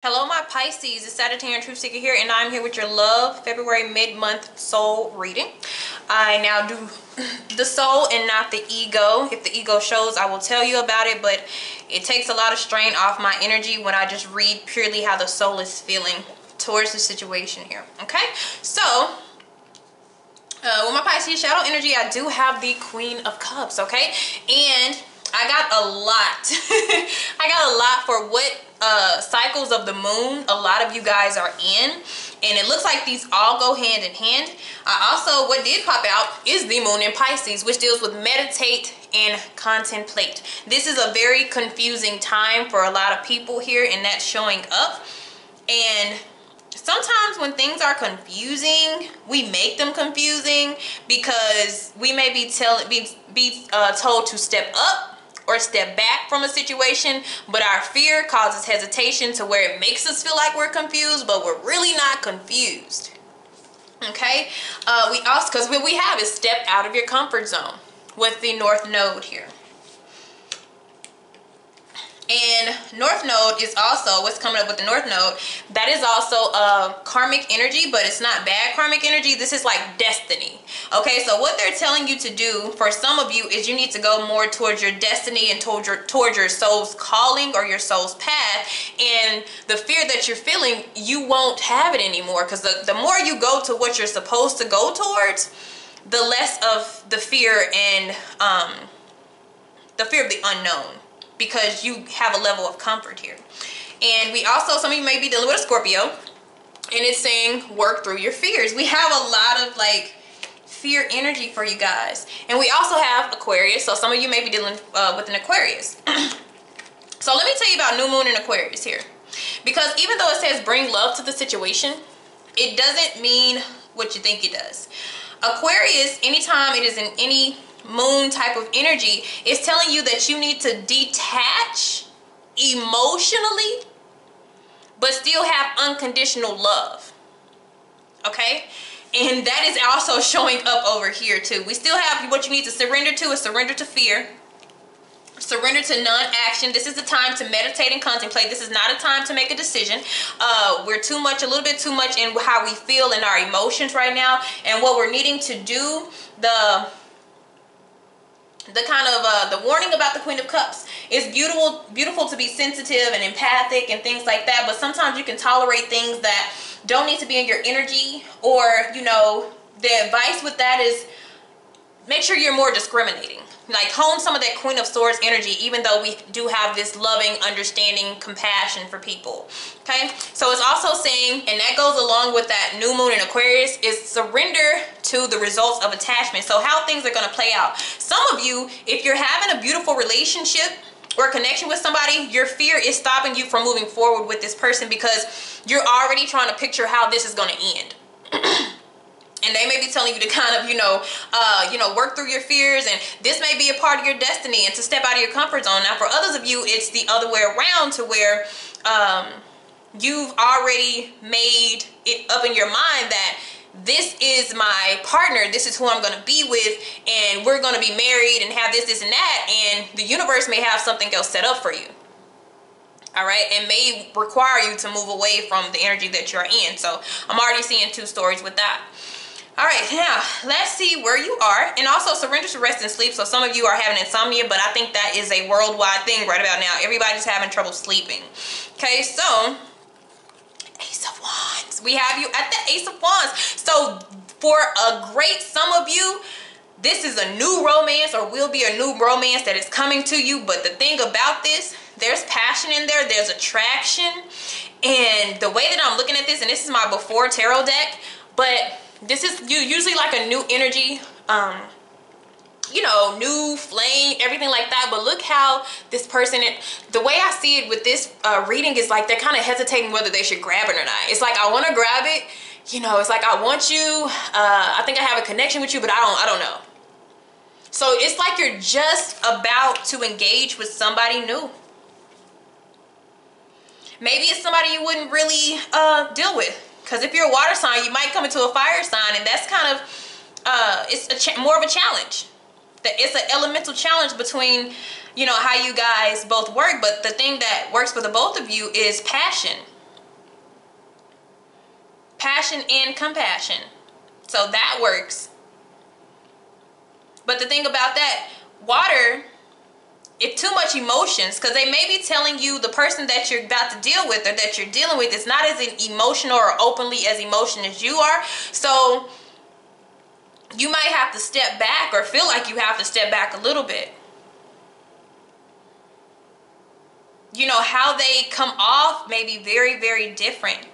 Hello, my Pisces. It's Sagittarian Truth Seeker here, and I'm here with your love February mid-month soul reading. I now do the soul and not the ego. If the ego shows, I will tell you about it, but it takes a lot of strain off my energy when I just read purely how the soul is feeling towards the situation here. Okay, so with my Pisces shadow energy, I do have the Queen of Cups. Okay, and I got a lot. I got a lot for what cycles of the moon a lot of you guys are in, and it looks like these all go hand in hand. Also, what did pop out is the moon in Pisces, which deals with meditate and contemplate. This is a very confusing time for a lot of people here, and that's showing up. And sometimes when things are confusing, we make them confusing because we may be told to step up or step back from a situation, but our fear causes hesitation to where it makes us feel like we're confused, but we're really not confused. Okay, we also, because what we have is step out of your comfort zone with the North Node here. And North Node is also, what's coming up with the North Node, that is also karmic energy, but it's not bad karmic energy. This is like destiny. Okay, so what they're telling you to do for some of you is you need to go more towards your destiny and towards your soul's calling or your soul's path. And the fear that you're feeling, you won't have it anymore, because the more you go to what you're supposed to go towards, the less of the fear and the fear of the unknown, because you have a level of comfort here. And we also, some of you may be dealing with a Scorpio, and it's saying work through your fears. We have a lot of like fear energy for you guys. And we also have Aquarius, so some of you may be dealing with an Aquarius. So let me tell you about new moon in Aquarius here, because even though it says bring love to the situation, it doesn't mean what you think it does. Aquarius, anytime it is in any moon type of energy, is telling you that you need to detach emotionally but still have unconditional love. Okay, and that is also showing up over here too. We still have what you need to surrender to is surrender to fear, surrender to non-action. This is the time to meditate and contemplate. This is not a time to make a decision. We're a little bit too much in how we feel and our emotions right now, and what we're needing to do, the warning about the Queen of Cups is beautiful to be sensitive and empathic and things like that, but sometimes you can tolerate things that don't need to be in your energy, or the advice with that is make sure you're more discriminating. Like hone some of that Queen of Swords energy, even though we do have this loving, understanding, compassion for people. Okay, so it's also saying, and that goes along with that new moon in Aquarius, is surrender to the results of attachment. So how things are going to play out. Some of you, if you're having a beautiful relationship or connection with somebody, your fear is stopping you from moving forward with this person because you're already trying to picture how this is going to end. And they may be telling you to kind of, work through your fears, and this may be a part of your destiny and to step out of your comfort zone. Now, for others of you, it's the other way around, to where you've already made it up in your mind that this is my partner, this is who I'm going to be with, and we're going to be married and have this, and that, and the universe may have something else set up for you. All right, and may require you to move away from the energy that you're in. So I'm already seeing two stories with that. All right, now let's see where you are. And also surrender to rest and sleep. So some of you are having insomnia, but I think that is a worldwide thing right about now. Everybody's having trouble sleeping. Okay, so Ace of Wands. We have you at the Ace of Wands. So for some of you, this is a new romance, or will be a new romance that is coming to you. But the thing about this, there's passion in there, there's attraction. And the way that I'm looking at this, and this is my before tarot deck, but this is usually like a new energy, new flame, everything like that. But look how this person, the way I see it with this reading is like they're kind of hesitating whether they should grab it or not. It's like, I want to grab it, it's like, I want you, I think I have a connection with you, but I don't know. So it's like you're just about to engage with somebody new. Maybe it's somebody you wouldn't really deal with. Because if you're a water sign, you might come into a fire sign, and that's kind of, it's more of a challenge. It's an elemental challenge between, how you guys both work. But the thing that works for the both of you is passion. passion and compassion. So that works. But the thing about that, water, if too much emotions, because they may be telling you the person that you're about to deal with or that you're dealing with is not as emotional or openly as emotional as you are. So you might have to step back or feel like you have to step back a little bit. You know, how they come off may be very, very different.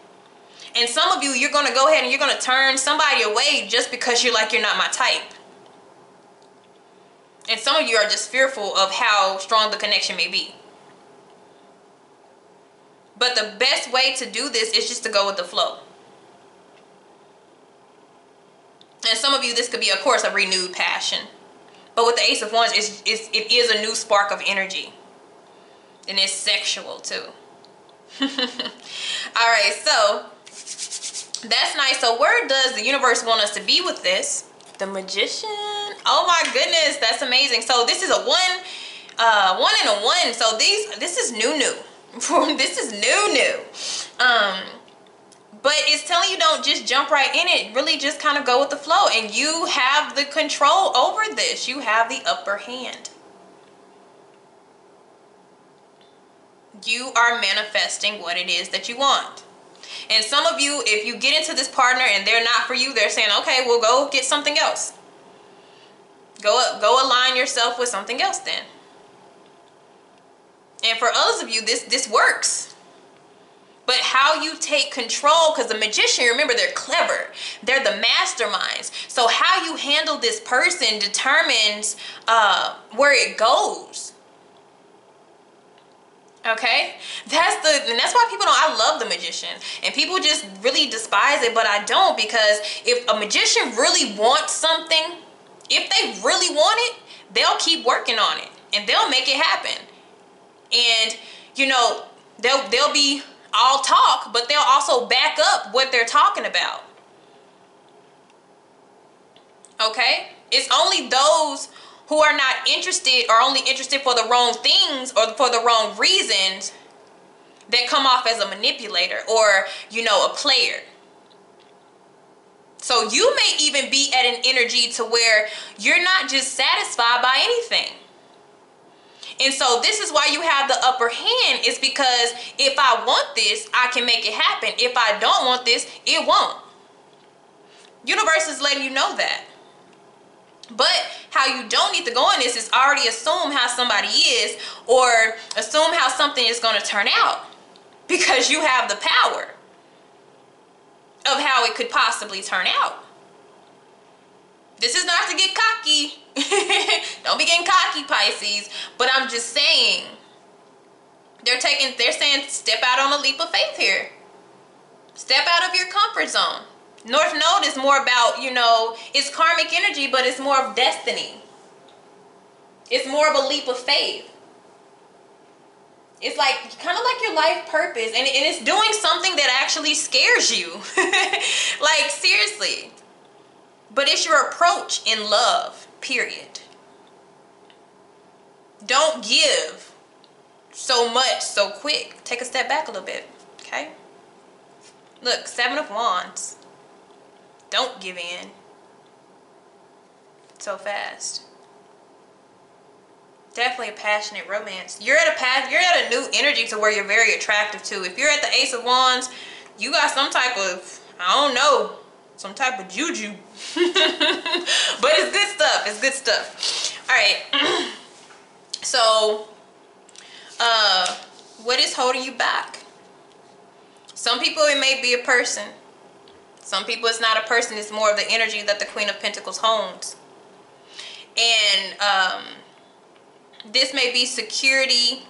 And some of you, you're going to go ahead and you're going to turn somebody away just because you're like, you're not my type. And some of you are just fearful of how strong the connection may be. But the best way to do this is just to go with the flow. And some of you, this could be, of course, a renewed passion. But with the Ace of Wands, it is a new spark of energy. And it's sexual too. Alright, so that's nice. So where does the universe want us to be with this? The Magician. Oh my goodness, that's amazing. So this is a one and a one. So this is new. This is new. But it's telling you don't just jump right in it. Really just kind of go with the flow. And you have the control over this. You have the upper hand. You are manifesting what it is that you want. And some of you, if you get into this partner and they're not for you, they're saying, okay, well, go get something else. Go align yourself with something else then. And for others of you, this works. But how you take control, because the Magician, remember, they're clever. They're the masterminds. So how you handle this person determines where it goes. Okay, and that's why people don't. I love the Magician, and people just really despise it, but I don't, because if a magician really wants something, if they really want it, they'll keep working on it and they'll make it happen. And you know, they'll be all talk, but they'll also back up what they're talking about. Okay, it's only those who are not interested or only interested for the wrong things or for the wrong reasons that come off as a manipulator or, you know, a player. So you may even be at an energy to where you're not just satisfied by anything. And so this is why you have the upper hand, is because if I want this, I can make it happen. If I don't want this, it won't. Universe is letting you know that. But how you don't need to go in this is already assume how somebody is, or assume how something is going to turn out, because you have the power of how it could possibly turn out. This is not to get cocky. Don't be getting cocky, Pisces. But I'm just saying, they're saying step out on a leap of faith here. Step out of your comfort zone. North Node is more about, you know, it's karmic energy, but it's more of destiny. It's more of a leap of faith. It's like, kind of like your life purpose. And it's doing something that actually scares you. Like, seriously. But it's your approach in love, period. Don't give so much so quick. Take a step back a little bit, okay? Look, 7 of Wands. Don't give in so fast. Definitely a passionate romance. You're at a new energy to where you're very attractive to. If you're at the Ace of Wands, you got some type of, I don't know, some type of juju. But it's good stuff. It's good stuff. All right. So, what is holding you back? Some people, it may be a person. Some people, it's not a person. It's more of the energy that the Queen of Pentacles holds. And this may be security.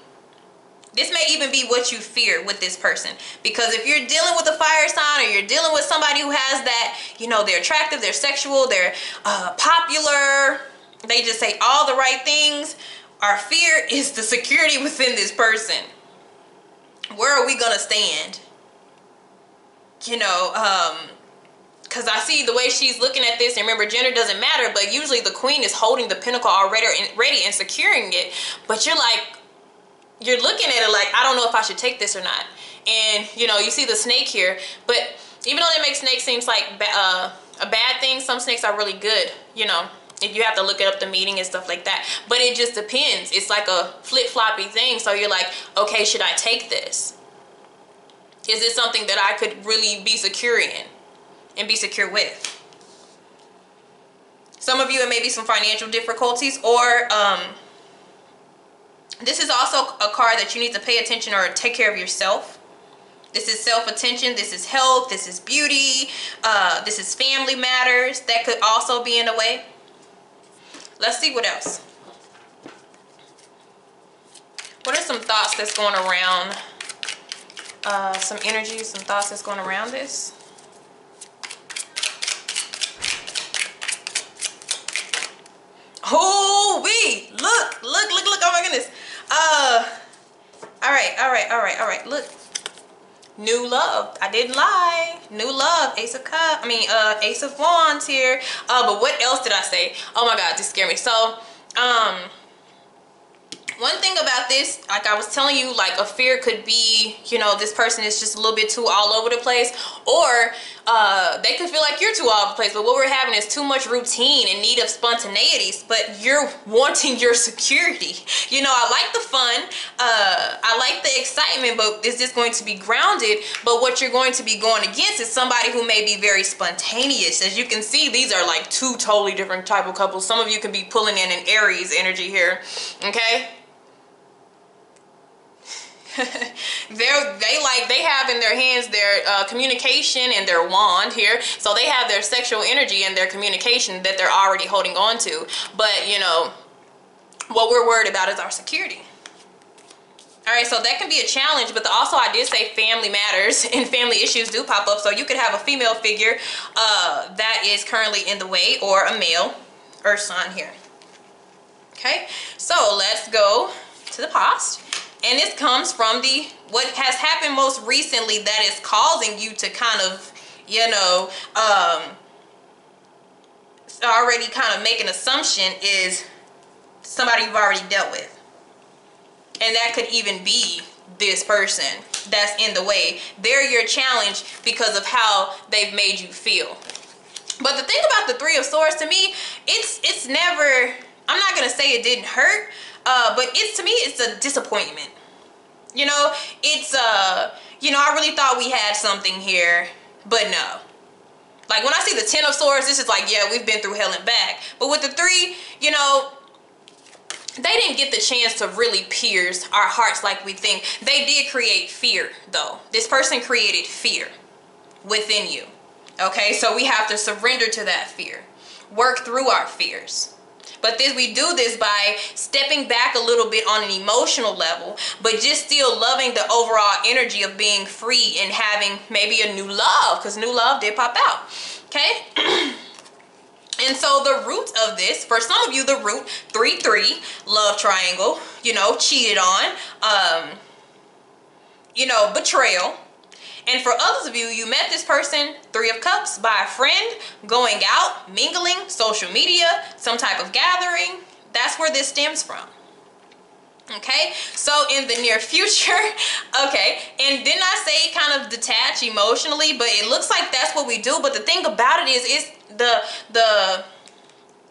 This may even be what you fear with this person. Because if you're dealing with a fire sign, or you're dealing with somebody who has that, you know, they're attractive, they're sexual, they're popular, they just say all the right things. Our fear is the security within this person. Where are we going to stand? You know, because I see the way she's looking at this, and remember, gender doesn't matter, but usually the queen is holding the pentacle already ready and securing it. But you're like, you're looking at it like, I don't know if I should take this or not. And, you know, you see the snake here, but Even though they make snakes seems like a bad thing, some snakes are really good, you know, if you have to look up the meaning and stuff like that. But it just depends. It's like a flip-floppy thing. So you're like, okay, should I take this? Is this something that I could really be secure in and be secure with? Some of you, it may be some financial difficulties, or this is also a card that you need to pay attention or take care of yourself. This is self-attention, this is health, this is beauty, this is family matters that could also be in the way. Let's see what else. What are some thoughts that's going around, some energy, some thoughts that's going around this? Oh, look, oh my goodness. All right, look. New love. I didn't lie. New love. Ace of Ace of Wands here. But what else did I say? Oh my God, this scared me. So, one thing about this, like I was telling you, like a fear could be, you know, this person is just a little bit too all over the place, or they could feel like you're too all over the place. But what we're having is too much routine and need of spontaneity, but you're wanting your security. You know, I like the fun, I like the excitement, but is this going to be grounded? But what you're going to be going against is somebody who may be very spontaneous. As you can see, these are like two totally different type of couples. Some of you can be pulling in an Aries energy here, okay? they have in their hands their communication and their wand here, so they have their sexual energy and their communication that they're already holding on to. But you know, what we're worried about is our security. All right, so that can be a challenge, but also I did say family matters and family issues do pop up. So you could have a female figure that is currently in the way, or a male earth sign here. Okay, so let's go to the past. And this comes from what has happened most recently that is causing you to kind of, you know, already kind of make an assumption is somebody you've already dealt with. And that could even be this person that's in the way. They're your challenge because of how they've made you feel. But the thing about the Three of Swords, to me, it's never, I'm not going to say it didn't hurt, but to me, it's a disappointment. You know, it's, you know, I really thought we had something here, but no. Like when I see the Ten of Swords, this is like, yeah, we've been through hell and back. But with the three, you know, they didn't get the chance to really pierce our hearts like we think. They did create fear, though. This person created fear within you. Okay, so we have to surrender to that fear. Work through our fears. But we do this by stepping back a little bit on an emotional level, but just still loving the overall energy of being free and having maybe a new love, because new love did pop out. Okay? And so the root of this, for some of you, the root, 3-3, love triangle, you know, cheated on, you know, betrayal. And for others of you, you met this person, Three of Cups, by a friend, going out, mingling, social media, some type of gathering. That's where this stems from. Okay, so in the near future, okay, and didn't I say kind of detach emotionally, but it looks like that's what we do. But the thing about it is the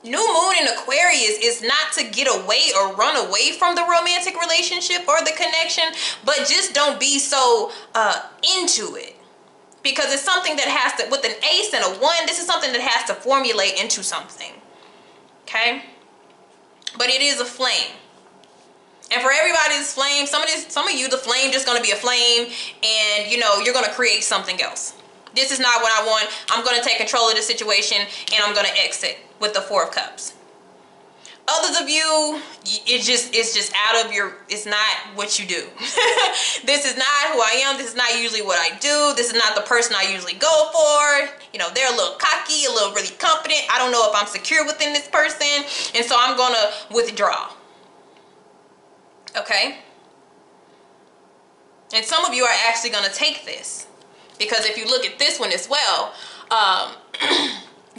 new moon in Aquarius is not to get away or run away from the romantic relationship or the connection, but just don't be so into it, because it's something that has to, with an ace and a 1, this is something that has to formulate into something. Okay, but it is a flame. And for everybody, this flame, some of you, the flame just going to be a flame, and you know, you're going to create something else. This is not what I want. I'm going to take control of the situation, and I'm going to exit with the Four of Cups. Others of you, it's just out of your, it's not what you do. This is not who I am. This is not usually what I do. This is not the person I usually go for. You know, they're a little cocky, a little really confident. I don't know if I'm secure within this person, and so I'm going to withdraw. Okay? And some of you are actually going to take this, because if you look at this one as well,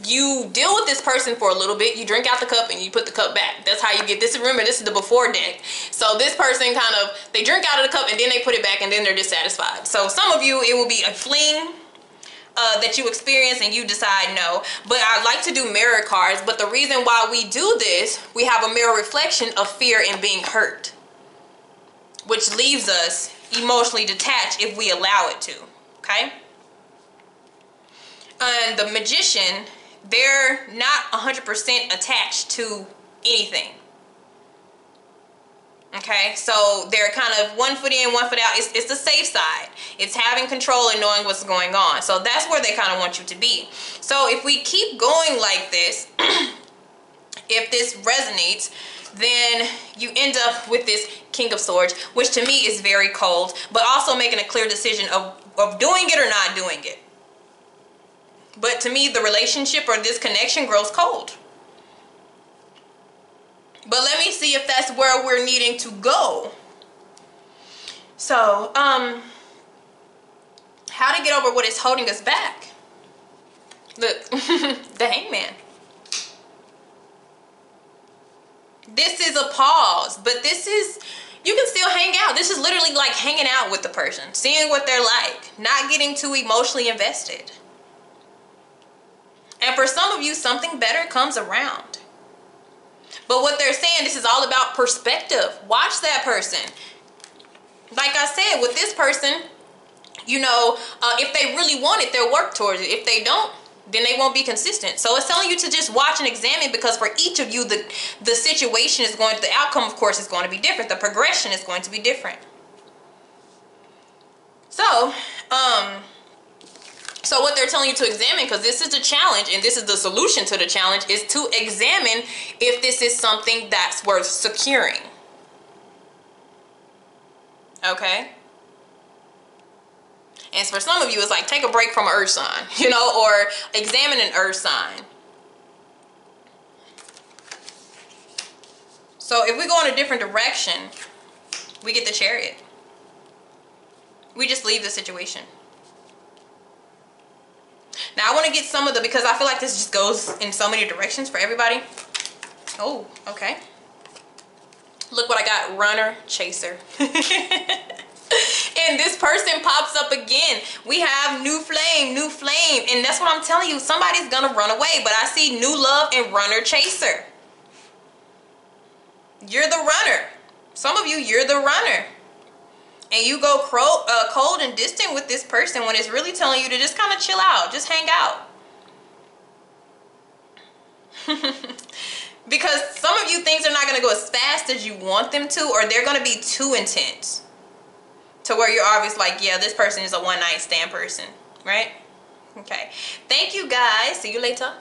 you deal with this person for a little bit, you drink out the cup and you put the cup back. That's how you get this. Remember, this is the before deck. So this person kind of, they drink out of the cup and then they put it back and then they're dissatisfied. So some of you, it will be a fling, that you experience and you decide no. But I like to do mirror cards, but the reason why we do this, we have a mirror reflection of fear and being hurt, which leaves us emotionally detached if we allow it to, okay? And the Magician, they're not 100% attached to anything. Okay, so they're kind of 1 foot in, 1 foot out. It's the safe side. It's having control and knowing what's going on. So that's where they kind of want you to be. So if we keep going like this, if this resonates, then you end up with this King of Swords, which to me is very cold, but also making a clear decision of doing it or not doing it. But to me, the relationship or this connection grows cold. But let me see if that's where we're needing to go. So, how to get over what is holding us back. Look, the Hangman. This is a pause, but this is, you can still hang out. This is literally like hanging out with the person, seeing what they're like, not getting too emotionally invested. And for some of you, something better comes around. But what they're saying, this is all about perspective. Watch that person. Like I said, with this person, you know, if they really want it, they'll work towards it. If they don't, then they won't be consistent. So it's telling you to just watch and examine, because for each of you, the situation is going to, the outcome, of course, is going to be different. The progression is going to be different. So, so what they're telling you to examine, because this is the challenge and this is the solution to the challenge, is to examine if this is something that's worth securing. Okay? And for some of you, it's like take a break from an earth sign, you know, or examine an earth sign. So if we go in a different direction, we get the Chariot. We just leave the situation. Now I want to get some of the, because I feel like this just goes in so many directions for everybody. Oh, okay. Look what I got, Runner, Chaser. And this person pops up again. We have new flame. And that's what I'm telling you. Somebody's going to run away. But I see new love and Runner, Chaser. You're the runner. Some of you, you're the runner. And you go cold and distant with this person when it's really telling you to just kind of chill out. Just hang out. Because some of you, things are not going to go as fast as you want them to, or they're going to be too intense. To where you're obviously like, yeah, this person is a one-night stand person. Right? Okay. Thank you, guys. See you later.